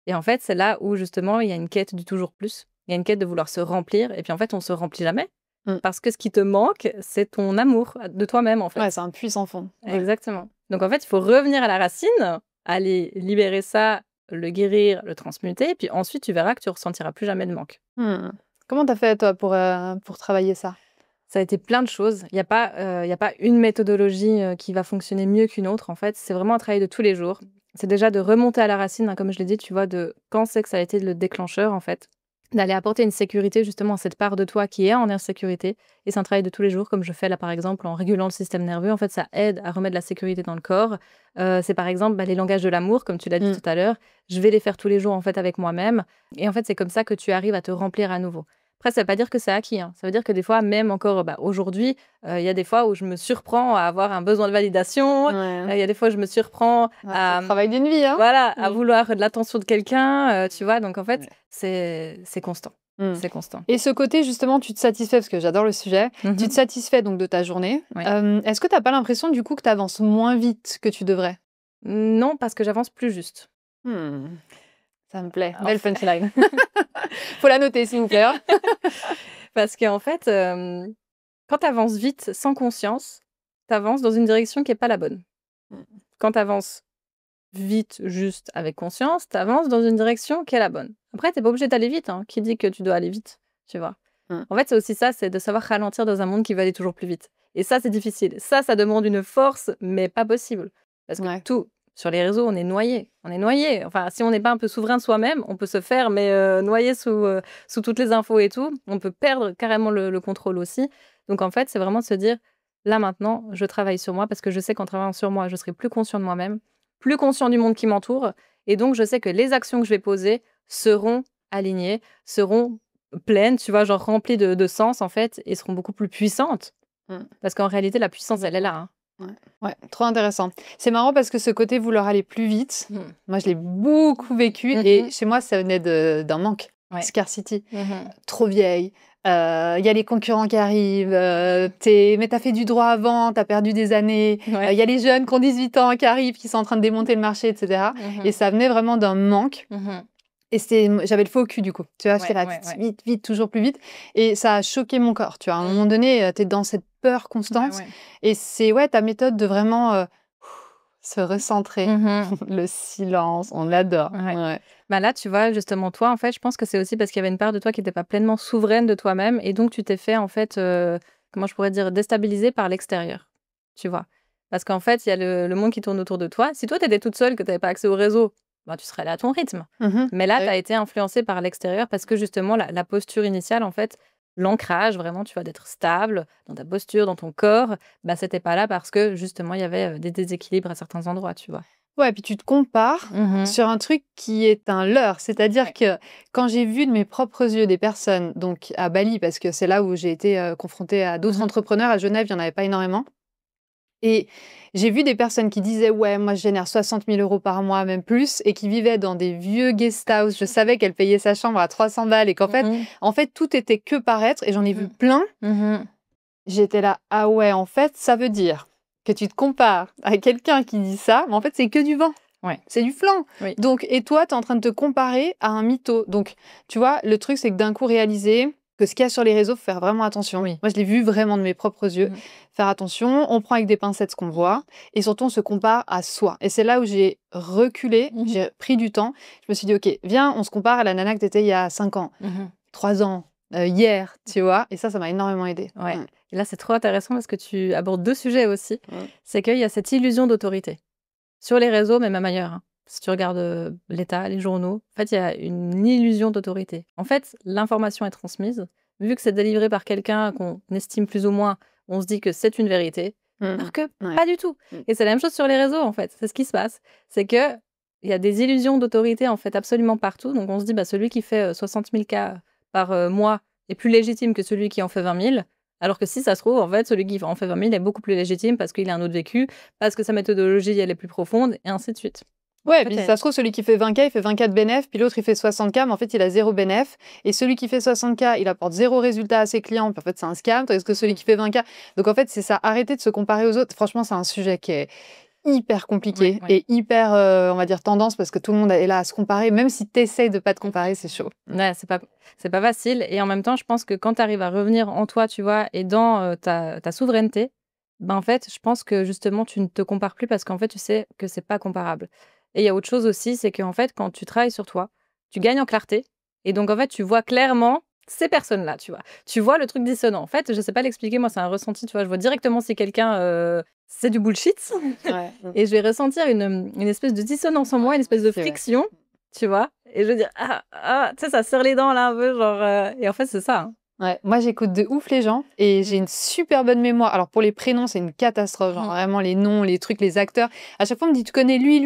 Et en fait, c'est là où, justement, il y a une quête du toujours plus. Il y a une quête de vouloir se remplir. Et puis, en fait, on se remplit jamais. Parce que ce qui te manque, c'est ton amour de toi-même, en fait. Ouais, c'est un puits sans fond. Exactement. Donc, en fait, il faut revenir à la racine, aller libérer ça, le guérir, le transmuter. Et puis ensuite, tu verras que tu ressentiras plus jamais de manque. Comment t'as fait, toi, pour travailler ça? Ça a été plein de choses. Il n'y a pas une méthodologie qui va fonctionner mieux qu'une autre, en fait. C'est vraiment un travail de tous les jours. C'est déjà de remonter à la racine, comme je l'ai dit, tu vois, de quand c'est que ça a été le déclencheur, en fait. D'aller apporter une sécurité, justement, à cette part de toi qui est en insécurité. Et c'est un travail de tous les jours, comme je fais là, par exemple, en régulant le système nerveux. En fait, ça aide à remettre la sécurité dans le corps. C'est par exemple les langages de l'amour, comme tu l'as dit tout à l'heure. Je vais les faire tous les jours, en fait, avec moi-même. Et en fait, c'est comme ça que tu arrives à te remplir à nouveau. Après, ça ne veut pas dire que c'est acquis. Hein. Ça veut dire que des fois, même encore aujourd'hui, il y a des fois où je me surprends à avoir un besoin de validation. Il y a des fois où je me surprends à... C'est le travail d'une vie. Hein. Voilà, à vouloir de l'attention de quelqu'un, tu vois. Donc, en fait, c'est constant. C'est constant. Et ce côté, justement, tu te satisfais, parce que j'adore le sujet, tu te satisfais donc de ta journée. Est-ce que tu n'as pas l'impression, du coup, que tu avances moins vite que tu devrais? Non, parce que j'avance plus juste. Ça me plaît. Belle punchline. Faut la noter, s'il vous plaît. Parce qu'en fait, quand tu avances vite, sans conscience, tu avances dans une direction qui n'est pas la bonne. Quand tu avances vite, juste, avec conscience, tu avances dans une direction qui est la bonne. Après, tu n'es pas obligé d'aller vite. Hein. Qui dit que tu dois aller vite, tu vois. En fait, c'est aussi ça, c'est de savoir ralentir dans un monde qui va aller toujours plus vite. Et ça, c'est difficile. Ça demande une force, mais pas possible. Parce que tout... Sur les réseaux, on est noyé. On est noyé. Enfin, si on n'est pas un peu souverain de soi-même, on peut se faire, mais noyer sous toutes les infos et tout. On peut perdre carrément le contrôle aussi. Donc, en fait, c'est vraiment de se dire, là, maintenant, je travaille sur moi parce que je sais qu'en travaillant sur moi, je serai plus conscient de moi-même, plus conscient du monde qui m'entoure. Et donc, je sais que les actions que je vais poser seront alignées, seront pleines, tu vois, genre remplies de sens, en fait, et seront beaucoup plus puissantes. Parce qu'en réalité, la puissance, elle est là. Hein. Ouais, trop intéressant. C'est marrant parce que ce côté vouloir aller plus vite, moi, je l'ai beaucoup vécu et chez moi, ça venait d'un manque. Scarcity. Trop vieille. Il y a les concurrents qui arrivent. Mais t'as fait du droit avant, t'as perdu des années. Il y a les jeunes qui ont 18 ans qui arrivent, qui sont en train de démonter le marché, etc. Et ça venait vraiment d'un manque. Et j'avais le faux au cul, du coup. Tu vois, j'étais là, vite, vite, toujours plus vite. Et ça a choqué mon corps, tu vois. À un moment donné, t'es dans cette peur constante. Et c'est, ta méthode de vraiment se recentrer. Le silence, on l'adore. Bah là, tu vois, justement, toi, en fait, je pense que c'est aussi parce qu'il y avait une part de toi qui n'était pas pleinement souveraine de toi-même. Et donc, tu t'es fait, en fait, comment je pourrais dire, déstabiliser par l'extérieur. Tu vois. Parce qu'en fait, il y a le monde qui tourne autour de toi. Si toi, tu étais toute seule, que tu n'avais pas accès au réseau, bah, tu serais allée à ton rythme. Mais là, tu as été influencée par l'extérieur parce que, justement, la posture initiale, en fait, l'ancrage, vraiment, tu vois, d'être stable dans ta posture, dans ton corps, bah, c'était pas là parce que, justement, il y avait des déséquilibres à certains endroits, tu vois. Ouais, puis tu te compares sur un truc qui est un leurre. C'est-à-dire que quand j'ai vu de mes propres yeux des personnes, donc à Bali, parce que c'est là où j'ai été confrontée à d'autres entrepreneurs, à Genève, il n'y en avait pas énormément. Et j'ai vu des personnes qui disaient « Ouais, moi, je génère 60 000 euros par mois, même plus », et qui vivaient dans des vieux guest house. Je savais qu'elle payait sa chambre à 300 balles et qu'en fait, tout était que paraître. Et j'en ai vu plein. J'étais là « Ah ouais, en fait, ça veut dire que tu te compares à quelqu'un qui dit ça, mais en fait, c'est que du vent. C'est du flanc. Donc, et toi, tu es en train de te comparer à un mytho. Donc, tu vois, le truc, c'est que d'un coup, réaliser que ce qu'il y a sur les réseaux, faut faire vraiment attention. Moi, je l'ai vu vraiment de mes propres yeux. Faire attention, on prend avec des pincettes ce qu'on voit, et surtout, on se compare à soi. Et c'est là où j'ai reculé, j'ai pris du temps. Je me suis dit, OK, viens, on se compare à la nana que t'étais il y a 5 ans, 3 ans, hier, tu vois. Et ça m'a énormément aidée. Et là, c'est trop intéressant parce que tu abordes 2 sujets aussi. C'est qu'il y a cette illusion d'autorité. Sur les réseaux, mais même ailleurs. Hein. Si tu regardes l'État, les journaux, en fait, il y a une illusion d'autorité. En fait, l'information est transmise. Vu que c'est délivré par quelqu'un qu'on estime plus ou moins, on se dit que c'est une vérité. Alors que pas du tout. Et c'est la même chose sur les réseaux, en fait. C'est ce qui se passe. C'est que il y a des illusions d'autorité, en fait, absolument partout. Donc, on se dit, bah, celui qui fait 60 000 cas par mois est plus légitime que celui qui en fait 20 000. Alors que si ça se trouve, en fait, celui qui en fait 20 000 est beaucoup plus légitime parce qu'il a un autre vécu, parce que sa méthodologie, elle est plus profonde, et ainsi de suite. Ouais, puis ça se trouve, celui qui fait 20K, il fait 24 bénéf, puis l'autre, il fait 60K, mais en fait, il a 0 bénéf. Et celui qui fait 60K, il apporte 0 résultat à ses clients, puis en fait, c'est un scam, tandis que celui qui fait 20K... Donc, en fait, c'est ça, arrêter de se comparer aux autres. Franchement, c'est un sujet qui est hyper compliqué et hyper, on va dire, tendance, parce que tout le monde est là à se comparer. Même si tu essayes de pas te comparer, c'est chaud. Ouais, c'est pas facile. Et en même temps, je pense que quand tu arrives à revenir en toi, tu vois, et dans ta souveraineté, ben en fait, je pense que justement, tu ne te compares plus parce qu'en fait, tu sais que c'est pas comparable. Et il y a autre chose aussi, c'est qu'en fait, quand tu travailles sur toi, tu gagnes en clarté. Et donc, en fait, tu vois clairement ces personnes-là, tu vois. Tu vois le truc dissonant. En fait, je sais pas l'expliquer, moi, c'est un ressenti, tu vois. Je vois directement si quelqu'un, c'est du bullshit. Et je vais ressentir une espèce de dissonance en moi, une espèce de friction, tu vois. Et je vais dire, tu sais, ça serre les dents, là, un peu, genre... Et en fait, c'est ça, hein. Ouais, moi j'écoute de ouf les gens et j'ai une super bonne mémoire. Alors pour les prénoms, c'est une catastrophe, genre vraiment les noms, les trucs, les acteurs. À chaque fois on me dit tu connais lui.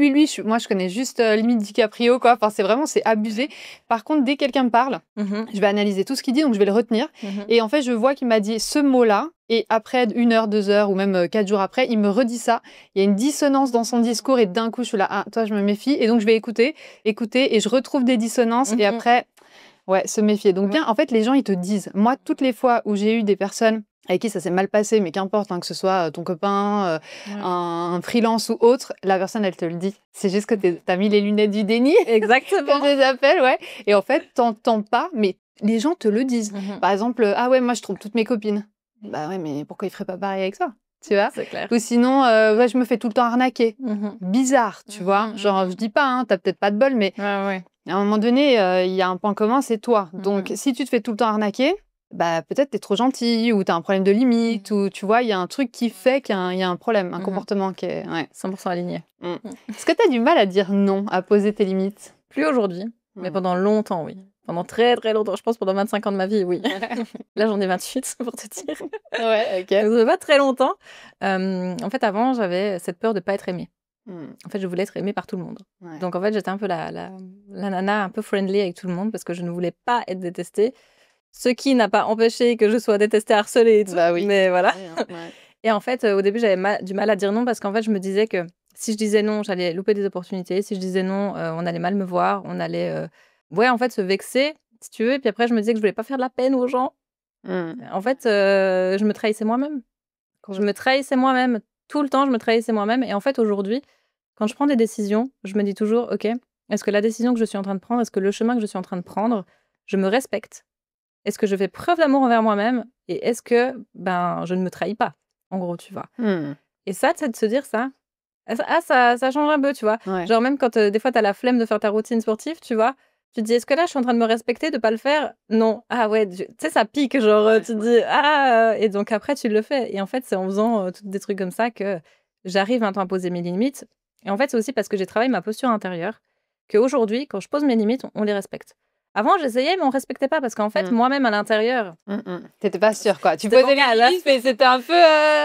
Moi je connais juste limite DiCaprio quoi. Enfin c'est abusé. Par contre dès que quelqu'un me parle, je vais analyser tout ce qu'il dit donc je vais le retenir. Et en fait je vois qu'il m'a dit ce mot-là et après 1 heure, 2 heures ou même 4 jours après, il me redit ça. Il y a une dissonance dans son discours et d'un coup je suis là toi je me méfie et donc je vais écouter et je retrouve des dissonances et après ouais, se méfier. Donc bien, en fait, les gens, ils te disent. Moi, toutes les fois où j'ai eu des personnes avec qui ça s'est mal passé, mais qu'importe, hein, que ce soit ton copain, un freelance ou autre, la personne, elle te le dit. C'est juste que t'as mis les lunettes du déni. Exactement. Comme je les appelle, ouais. Et en fait, t'entends pas, mais les gens te le disent. Par exemple, ah ouais, moi, je trompe toutes mes copines. Bah ouais, mais pourquoi il ferait pas pareil avec ça? Tu vois? C'est clair. Ou sinon, ouais, je me fais tout le temps arnaquer. Bizarre, tu vois? Genre, je dis pas, hein, t'as peut-être pas de bol, mais... À un moment donné, il y a un point commun, c'est toi. Donc, si tu te fais tout le temps arnaquer, bah, peut-être t'es trop gentil ou t'as un problème de limite ou tu vois, il y a un truc qui fait qu'il y a un problème, un comportement qui est 100% aligné. Est-ce que t'as du mal à dire non, à poser tes limites? Plus aujourd'hui, mais pendant longtemps, oui. Pendant très très longtemps, je pense pendant 25 ans de ma vie, oui. Là, j'en ai 28, pour te dire. Ouais, ok. Ça fait pas très longtemps. En fait, avant, j'avais cette peur de pas être aimée. En fait, je voulais être aimée par tout le monde. Donc, en fait, j'étais un peu la nana un peu friendly avec tout le monde parce que je ne voulais pas être détestée. Ce qui n'a pas empêché que je sois détestée, harcelée et tout. Bah oui. Mais voilà. Ouais. Et en fait, au début, j'avais du mal à dire non parce qu'en fait, je me disais que si je disais non, j'allais louper des opportunités. Si je disais non, on allait mal me voir. On allait, en fait, se vexer, si tu veux. Et puis après, je me disais que je voulais pas faire de la peine aux gens. En fait, je me trahissais moi-même. Je me trahissais moi-même. Tout le temps, je me trahissais moi-même. Et en fait, aujourd'hui, quand je prends des décisions, je me dis toujours, OK, est-ce que la décision que je suis en train de prendre, est-ce que le chemin que je suis en train de prendre, je me respecte? Est-ce que je fais preuve d'amour envers moi-même? Et est-ce que je ne me trahis pas? En gros, tu vois. Et ça, c'est de se dire ça. Ça change un peu, tu vois. Ouais. Genre, même quand des fois, tu as la flemme de faire ta routine sportive, tu vois, tu te dis, est-ce que là, je suis en train de me respecter, de pas le faire? Non. Ah ouais, tu sais, ça pique, genre, tu te dis, et donc après, tu le fais. Et en fait, c'est en faisant des trucs comme ça que j'arrive maintenant à poser mes limites. Et en fait, c'est aussi parce que j'ai travaillé ma posture intérieure qu'aujourd'hui, quand je pose mes limites, on les respecte. Avant, j'essayais, mais on respectait pas parce qu'en fait, moi-même à l'intérieur. T'étais pas sûre, quoi. Tu posais les limites, mais c'était un peu.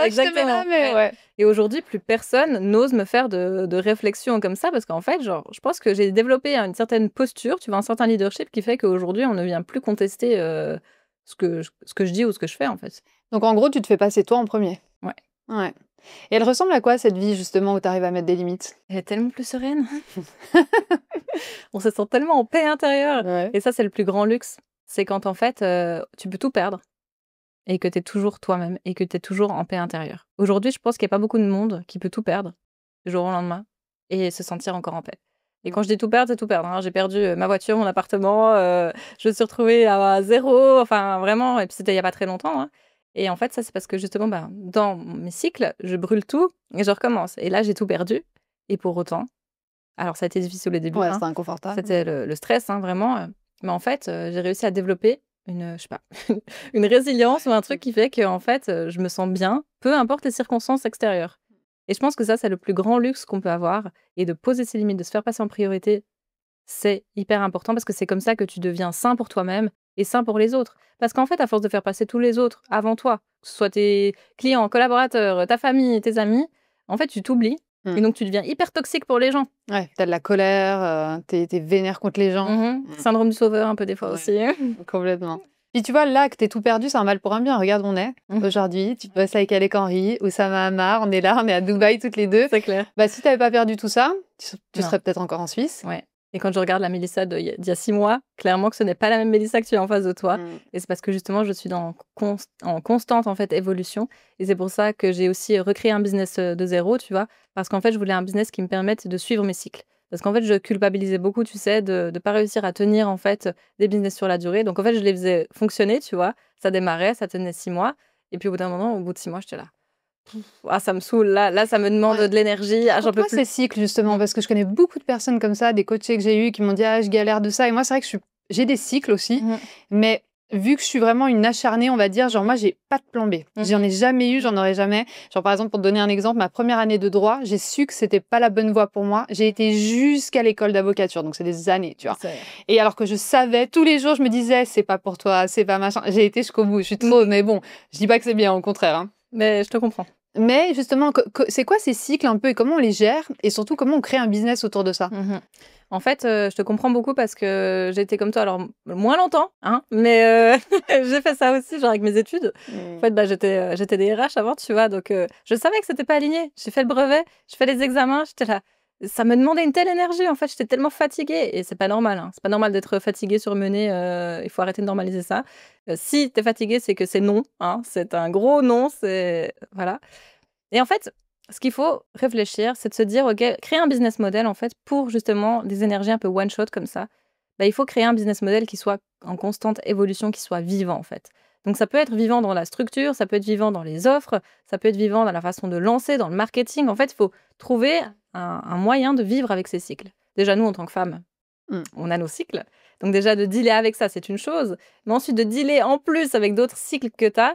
Exactement. Ouais. Et aujourd'hui, plus personne n'ose me faire de réflexion comme ça parce qu'en fait, genre, je pense que j'ai développé une certaine posture, tu vois, un certain leadership qui fait qu'aujourd'hui, on ne vient plus contester ce que je dis ou ce que je fais, en fait. Donc, en gros, tu te fais passer toi en premier. Ouais. Et elle ressemble à quoi, cette vie, justement, où tu arrives à mettre des limites? Elle est tellement plus sereine. On se sent tellement en paix intérieure. Ouais. Et ça, c'est le plus grand luxe. C'est quand, en fait, tu peux tout perdre et que tu es toujours toi-même et que tu es toujours en paix intérieure. Aujourd'hui, je pense qu'il n'y a pas beaucoup de monde qui peut tout perdre du jour au lendemain et se sentir encore en paix. Et quand je dis tout perdre, c'est tout perdre. Hein. J'ai perdu ma voiture, mon appartement, je me suis retrouvée à zéro, enfin vraiment, et puis c'était il n'y a pas très longtemps. Hein. Et en fait, ça, c'est parce que justement, dans mes cycles, je brûle tout et je recommence. Et là, j'ai tout perdu. Et pour autant, alors ça a été difficile au début. Ouais, hein. c'était inconfortable. C'était le stress, hein, vraiment. Mais en fait, j'ai réussi à développer une résilience ou un truc qui fait que en fait, je me sens bien, peu importe les circonstances extérieures. Et je pense que ça, c'est le plus grand luxe qu'on peut avoir. Et de poser ses limites, de se faire passer en priorité, c'est hyper important parce que c'est comme ça que tu deviens sain pour toi-même et sain pour les autres. Parce qu'en fait, à force de faire passer tous les autres avant toi, que ce soit tes clients, collaborateurs, ta famille, tes amis, en fait, tu t'oublies. Et donc, tu deviens hyper toxique pour les gens. Ouais, t'as de la colère, t'es vénère contre les gens. Syndrome du sauveur un peu des fois aussi. Complètement. Puis tu vois, là, que t'es tout perdu, c'est un mal pour un bien. Regarde où on est aujourd'hui. Tu bosses avec Alec Henry, Oussama Hamar, on est là, on est à Dubaï toutes les deux. C'est clair. Si t'avais pas perdu tout ça, tu serais peut-être encore en Suisse. Ouais. Et quand je regarde la Mélissa d'il y a 6 mois, clairement que ce n'est pas la même Mélissa que tu as en face de toi. Et c'est parce que justement, je suis en constante en fait, évolution. Et c'est pour ça que j'ai aussi recréé un business de zéro, tu vois. Parce qu'en fait, je voulais un business qui me permette de suivre mes cycles. Parce qu'en fait, je culpabilisais beaucoup, tu sais, de ne pas réussir à tenir en fait des business sur la durée. Donc en fait, je les faisais fonctionner, tu vois. Ça démarrait, ça tenait 6 mois. Et puis au bout d'un moment, au bout de 6 mois, j'étais là. Ça me saoule, là ça me demande de l'énergie. J'en peux plus. Ces cycles, justement, parce que je connais beaucoup de personnes comme ça, des coachés que j'ai eus qui m'ont dit « Ah, je galère de ça ». Et moi, c'est vrai que j'ai des cycles aussi, mais vu que je suis vraiment une acharnée, on va dire, genre moi, j'ai pas de plan B. J'en ai jamais eu, j'en aurai jamais. Genre par exemple, pour te donner un exemple, ma première année de droit, j'ai su que c'était pas la bonne voie pour moi. J'ai été jusqu'à l'école d'avocature, donc c'est des années, tu vois. Et alors que je savais, tous les jours, je me disais « C'est pas pour toi, c'est pas machin ». J'ai été jusqu'au bout, je suis trop... Mais bon, je dis pas que c'est bien, au contraire. Hein. Mais je te comprends. Mais justement, c'est quoi ces cycles un peu et comment on les gère et surtout comment on crée un business autour de ça? En fait, je te comprends beaucoup parce que j'étais comme toi, alors moins longtemps, hein, mais j'ai fait ça aussi, genre avec mes études. En fait, j'étais DRH avant, tu vois, donc je savais que c'était pas aligné. J'ai fait le brevet, je fais les examens, j'étais là. Ça me demandait une telle énergie, en fait, j'étais tellement fatiguée. Et c'est pas normal, hein. C'est pas normal d'être fatiguée, surmenée, il faut arrêter de normaliser ça. Si t'es fatiguée, c'est que c'est non, hein, c'est un gros non, c'est... Voilà. Et en fait, ce qu'il faut réfléchir, c'est de se dire, OK, créer un business model, en fait, pour justement des énergies un peu one-shot comme ça, il faut créer un business model qui soit en constante évolution, qui soit vivant, en fait. Donc, ça peut être vivant dans la structure, ça peut être vivant dans les offres, ça peut être vivant dans la façon de lancer, dans le marketing. En fait, il faut trouver un moyen de vivre avec ces cycles. Déjà, nous, en tant que femmes, on a nos cycles. Donc, déjà, de dealer avec ça, c'est une chose. Mais ensuite, de dealer en plus avec d'autres cycles que tu as,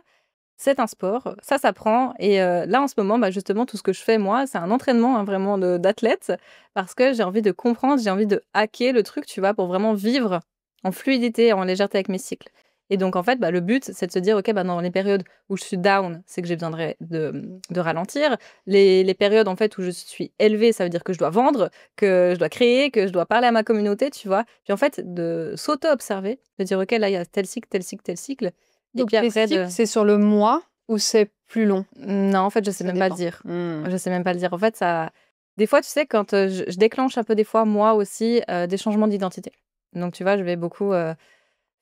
c'est un sport, ça s'apprend. Et là, en ce moment, justement, tout ce que je fais, moi, c'est un entraînement hein, vraiment d'athlète parce que j'ai envie de comprendre, j'ai envie de hacker le truc, tu vois, pour vraiment vivre en fluidité, en légèreté avec mes cycles. Et donc, en fait, le but, c'est de se dire, OK, dans les périodes où je suis down, c'est que j'ai besoin de ralentir. Les périodes, en fait, où je suis élevée, ça veut dire que je dois vendre, que je dois créer, que je dois parler à ma communauté, tu vois. Puis, en fait, de s'auto-observer, de dire, OK, là, il y a tel cycle, tel cycle, tel cycle. Et Donc, puis tes après, cycles, c'est sur le mois ou c'est plus long? Non, en fait, je sais même pas le dire. Mmh. Je sais même pas le dire. En fait, ça... Des fois, tu sais, quand je déclenche un peu, des fois, moi aussi, des changements d'identité. Donc, tu vois, je vais beaucoup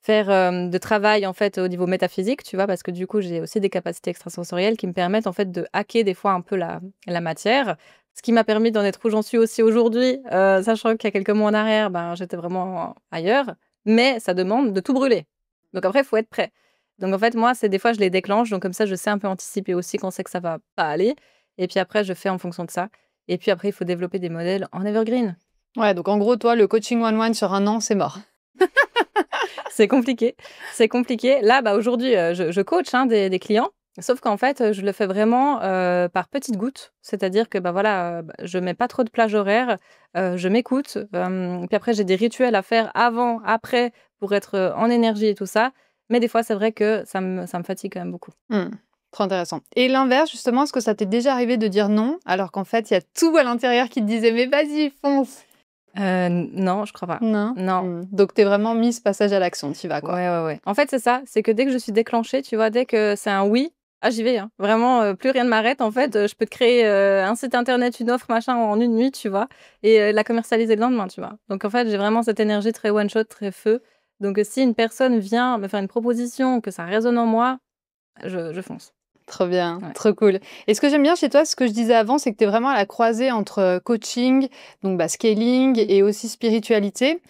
faire de travail, en fait, au niveau métaphysique, tu vois, parce que du coup, j'ai aussi des capacités extrasensorielles qui me permettent, en fait, de hacker des fois un peu la matière. Ce qui m'a permis d'en être où j'en suis aussi aujourd'hui, sachant qu'il y a quelques mois en arrière, j'étais vraiment ailleurs. Mais ça demande de tout brûler. Donc après, il faut être prêt. Donc en fait, moi, c'est des fois, je les déclenche. Donc comme ça, je sais un peu anticiper aussi quand c'est que ça va pas aller. Et puis après, je fais en fonction de ça. Et puis après, il faut développer des modèles en evergreen. Ouais, donc en gros, toi, le coaching one-one sur 1 an, c'est mort. C'est compliqué. C'est compliqué. Là, aujourd'hui, je coach des clients. Sauf qu'en fait, je le fais vraiment par petites gouttes. C'est-à-dire que je mets pas trop de plage horaire. Je m'écoute. Puis après, j'ai des rituels à faire avant, après, pour être en énergie et tout ça. Mais des fois, c'est vrai que ça me fatigue quand même beaucoup. Trop intéressant. Et l'inverse, justement, est-ce que ça t'est déjà arrivé de dire non, alors qu'en fait, il y a tout à l'intérieur qui te disait « mais vas-y, fonce ». Non, je crois pas. Non. Donc, t'es vraiment mis ce passage à l'action, tu vas, quoi. Ouais. En fait, c'est ça. C'est que dès que je suis déclenchée, tu vois, dès que c'est un oui, j'y vais. Hein. Vraiment, plus rien ne m'arrête. En fait, je peux te créer un site internet, une offre, machin, en une nuit, tu vois, et la commercialiser le lendemain, tu vois. Donc, en fait, j'ai vraiment cette énergie très one-shot, très feu. Donc, si une personne vient me faire une proposition, que ça résonne en moi, je fonce. Trop bien, trop cool. Et ce que j'aime bien chez toi, ce que je disais avant, c'est que tu es vraiment à la croisée entre coaching, donc scaling et aussi spiritualité.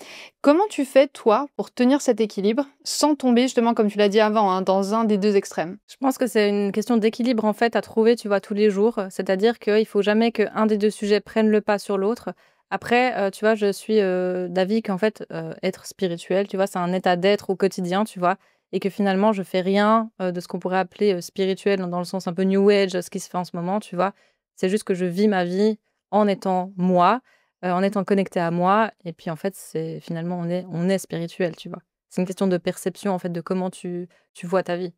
Comment tu fais, toi, pour tenir cet équilibre sans tomber, justement, comme tu l'as dit avant, dans un des deux extrêmes? Je pense que c'est une question d'équilibre, en fait, à trouver, tu vois, tous les jours. C'est-à-dire qu'il ne faut jamais qu'un des deux sujets prenne le pas sur l'autre. Après, tu vois, je suis d'avis qu'en fait, être spirituel, tu vois, c'est un état d'être au quotidien, tu vois, et que finalement, je fais rien de ce qu'on pourrait appeler spirituel dans le sens un peu New Age, ce qui se fait en ce moment, tu vois. C'est juste que je vis ma vie en étant moi, en étant connectée à moi, et puis en fait, c'est finalement, on est spirituel, tu vois. C'est une question de perception, en fait, de comment tu vois ta vie.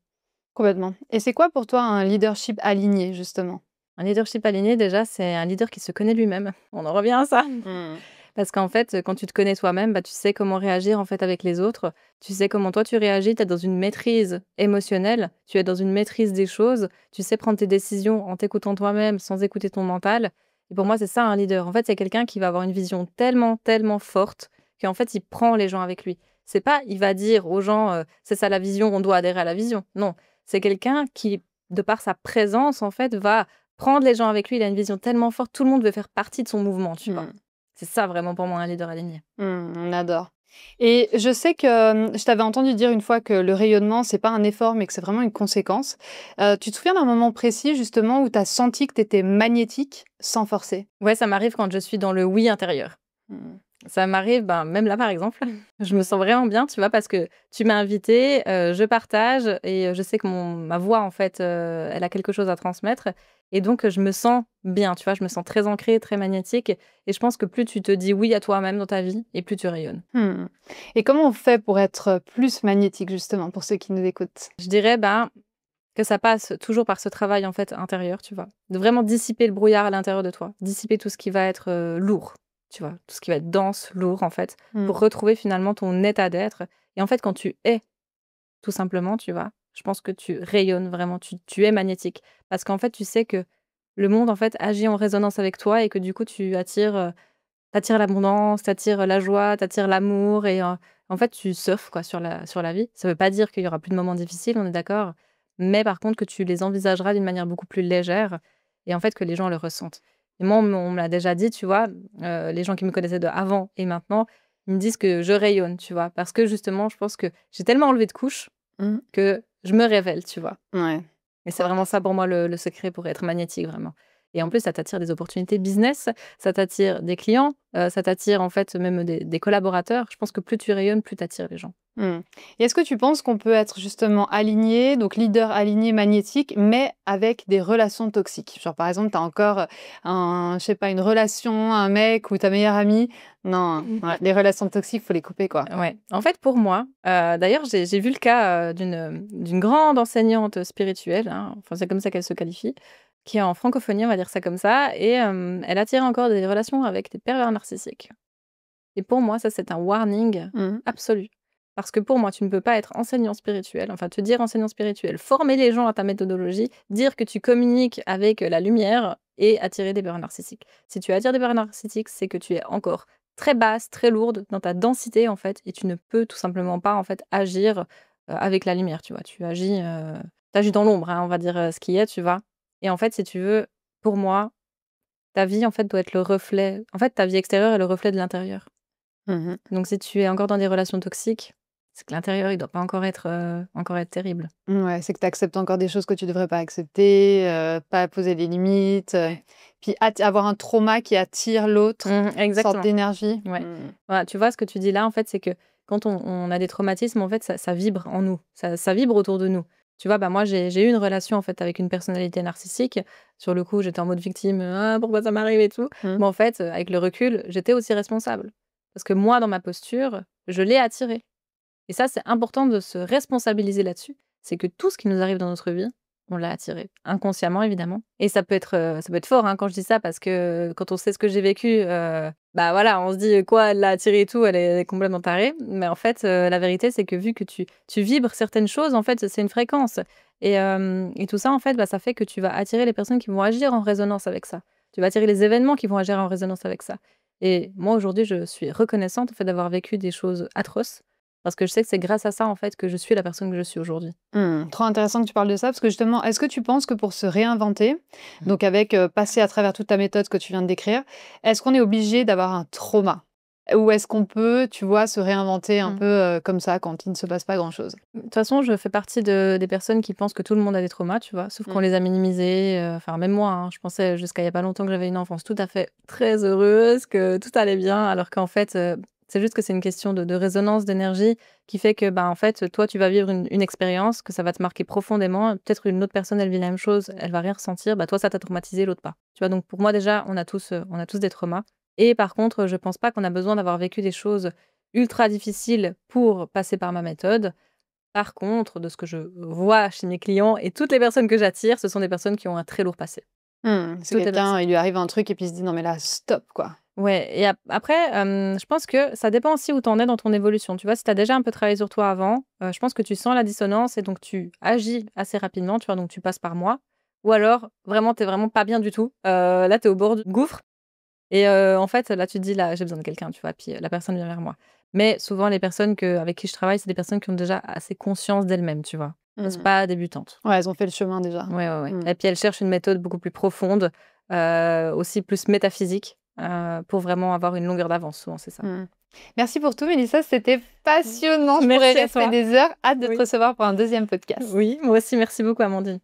Complètement. Et c'est quoi pour toi un leadership aligné, justement? Un leadership aligné, déjà, c'est un leader qui se connaît lui-même. On en revient à ça. Parce qu'en fait, quand tu te connais toi-même, tu sais comment réagir en fait avec les autres. Tu sais comment toi tu réagis. Tu es dans une maîtrise émotionnelle. Tu es dans une maîtrise des choses. Tu sais prendre tes décisions en t'écoutant toi-même, sans écouter ton mental. Et pour moi, c'est ça un leader. En fait, c'est quelqu'un qui va avoir une vision tellement, tellement forte qu'en fait, il prend les gens avec lui. C'est pas, il va dire aux gens, c'est ça la vision, on doit adhérer à la vision. Non, c'est quelqu'un qui, de par sa présence, en fait, va prendre les gens avec lui. Il a une vision tellement forte. Tout le monde veut faire partie de son mouvement, tu vois. C'est ça vraiment pour moi un leader aligné. On adore. Et je sais que je t'avais entendu dire une fois que le rayonnement, c'est pas un effort, mais que c'est vraiment une conséquence. Tu te souviens d'un moment précis, justement, où tu as senti que tu étais magnétique sans forcer? Ouais, ça m'arrive quand je suis dans le oui intérieur. Ça m'arrive, même là, par exemple. Je me sens vraiment bien, tu vois, parce que tu m'as invitée, je partage et je sais que ma voix, en fait, elle a quelque chose à transmettre. Et donc, je me sens bien, tu vois, je me sens très ancrée, très magnétique. Et je pense que plus tu te dis oui à toi-même dans ta vie, et plus tu rayonnes. Et comment on fait pour être plus magnétique, justement, pour ceux qui nous écoutent? Je dirais que ça passe toujours par ce travail, en fait, intérieur, tu vois. De vraiment dissiper le brouillard à l'intérieur de toi. Dissiper tout ce qui va être lourd, tu vois. Tout ce qui va être dense, lourd, en fait. Pour retrouver finalement ton état d'être. Et en fait, quand tu es, tout simplement, tu vois, je pense que tu rayonnes vraiment, tu es magnétique. Parce qu'en fait, tu sais que le monde, en fait, agit en résonance avec toi et que du coup, tu attires l'abondance, t'attires la joie, t'attires l'amour et en fait, tu surfes quoi, sur la vie. Ça veut pas dire qu'il y aura plus de moments difficiles, on est d'accord, mais par contre que tu les envisageras d'une manière beaucoup plus légère et en fait que les gens le ressentent. Et moi, on me l'a déjà dit, tu vois, les gens qui me connaissaient de avant et maintenant, ils me disent que je rayonne, tu vois, parce que justement, je pense que j'ai tellement enlevé de couches que je me révèle, tu vois. Ouais. Et c'est vraiment ça pour moi le secret pour être magnétique, vraiment. Et en plus, ça t'attire des opportunités business, ça t'attire des clients, ça t'attire en fait même des collaborateurs. Je pense que plus tu rayonnes, plus tu attires les gens. Et est-ce que tu penses qu'on peut être justement aligné, donc leader aligné magnétique, mais avec des relations toxiques? Genre par exemple, tu as encore je sais pas, une relation, un mec ou ta meilleure amie. Non, les relations toxiques, faut les couper, quoi. Ouais. En fait, pour moi, d'ailleurs, j'ai vu le cas d'une grande enseignante spirituelle, hein, enfin c'est comme ça qu'elle se qualifie, qui est en francophonie, on va dire ça comme ça, et elle attire encore des relations avec des pervers narcissiques. Et pour moi, ça, c'est un warning absolu. Parce que pour moi, tu ne peux pas être enseignant spirituel, enfin te dire enseignant spirituel, former les gens à ta méthodologie, dire que tu communiques avec la lumière et attirer des pervers narcissiques. Si tu attires des pervers narcissiques, c'est que tu es encore très basse, très lourde dans ta densité, en fait, et tu ne peux tout simplement pas, en fait, agir avec la lumière, tu vois. Tu agis dans l'ombre, hein, on va dire ce qui est, tu vois. Et en fait, si tu veux, pour moi, ta vie, en fait, doit être le reflet. En fait, ta vie extérieure est le reflet de l'intérieur. Donc, si tu es encore dans des relations toxiques, c'est que l'intérieur, il doit pas encore être terrible. Ouais, c'est que tu acceptes encore des choses que tu devrais pas accepter, pas poser des limites, puis avoir un trauma qui attire l'autre, une sorte d'énergie. Ouais. Voilà, tu vois, ce que tu dis là, en fait, c'est que quand on a des traumatismes, en fait, ça vibre en nous, ça vibre autour de nous. Tu vois, moi, j'ai eu une relation, en fait, avec une personnalité narcissique. Sur le coup, j'étais en mode victime, pourquoi ça m'arrive et tout. Mais en fait, avec le recul, j'étais aussi responsable. Parce que moi, dans ma posture, je l'ai attiré. Et ça, c'est important de se responsabiliser là-dessus. C'est que tout ce qui nous arrive dans notre vie, on l'a attiré. Inconsciemment, évidemment. Et ça peut être fort quand je dis ça, parce que quand on sait ce que j'ai vécu, voilà, on se dit quoi, elle l'a attiré et tout, elle est complètement tarée. Mais en fait, la vérité, c'est que vu que tu vibres certaines choses, en fait, c'est une fréquence. Et tout ça, en fait, ça fait que tu vas attirer les personnes qui vont agir en résonance avec ça. Tu vas attirer les événements qui vont agir en résonance avec ça. Et moi, aujourd'hui, je suis reconnaissante, en fait, d'avoir vécu des choses atroces. Parce que je sais que c'est grâce à ça, en fait, que je suis la personne que je suis aujourd'hui. Trop intéressant que tu parles de ça, parce que justement, est-ce que tu penses que pour se réinventer, donc avec passer à travers toute ta méthode que tu viens de décrire, est-ce qu'on est obligé d'avoir un trauma? Ou est-ce qu'on peut, tu vois, se réinventer un peu comme ça quand il ne se passe pas grand-chose? De toute façon, je fais partie des personnes qui pensent que tout le monde a des traumas, tu vois, sauf qu'on les a minimisés. Enfin, même moi, je pensais jusqu'à il n'y a pas longtemps que j'avais une enfance tout à fait très heureuse, que tout allait bien, alors qu'en fait, c'est juste que c'est une question de résonance, d'énergie, qui fait que, en fait, toi, tu vas vivre une expérience, que ça va te marquer profondément. Peut-être une autre personne, elle vit la même chose, elle va rien ressentir. Toi, ça t'a traumatisé, l'autre pas. Tu vois, donc pour moi, déjà, on a tous des traumas. Et par contre, je pense pas qu'on a besoin d'avoir vécu des choses ultra difficiles pour passer par ma méthode. Par contre, de ce que je vois chez mes clients et toutes les personnes que j'attire, ce sont des personnes qui ont un très lourd passé. C'est quelqu'un, il lui arrive un truc et puis il se dit non mais là, stop, quoi. Ouais, et après, je pense que ça dépend aussi où tu en es dans ton évolution. Tu vois, si tu as déjà un peu travaillé sur toi avant, je pense que tu sens la dissonance et donc tu agis assez rapidement, tu vois, donc tu passes par moi. Ou alors, vraiment, tu vraiment pas bien du tout. Là, tu es au bord du gouffre. Et en fait, là, tu te dis, là, j'ai besoin de quelqu'un, tu vois, puis la personne vient vers moi. Mais souvent, les personnes avec qui je travaille, c'est des personnes qui ont déjà assez conscience d'elles-mêmes, tu vois. C'est pas débutantes. Ouais, elles ont fait le chemin déjà. Ouais. Et puis, elles cherchent une méthode beaucoup plus profonde, aussi plus métaphysique, pour vraiment avoir une longueur d'avance, souvent, c'est ça. Merci pour tout, Mélissa, c'était passionnant. Je pourrais rester des heures. Hâte de te recevoir pour un deuxième podcast. Oui, moi aussi, merci beaucoup, Amandine.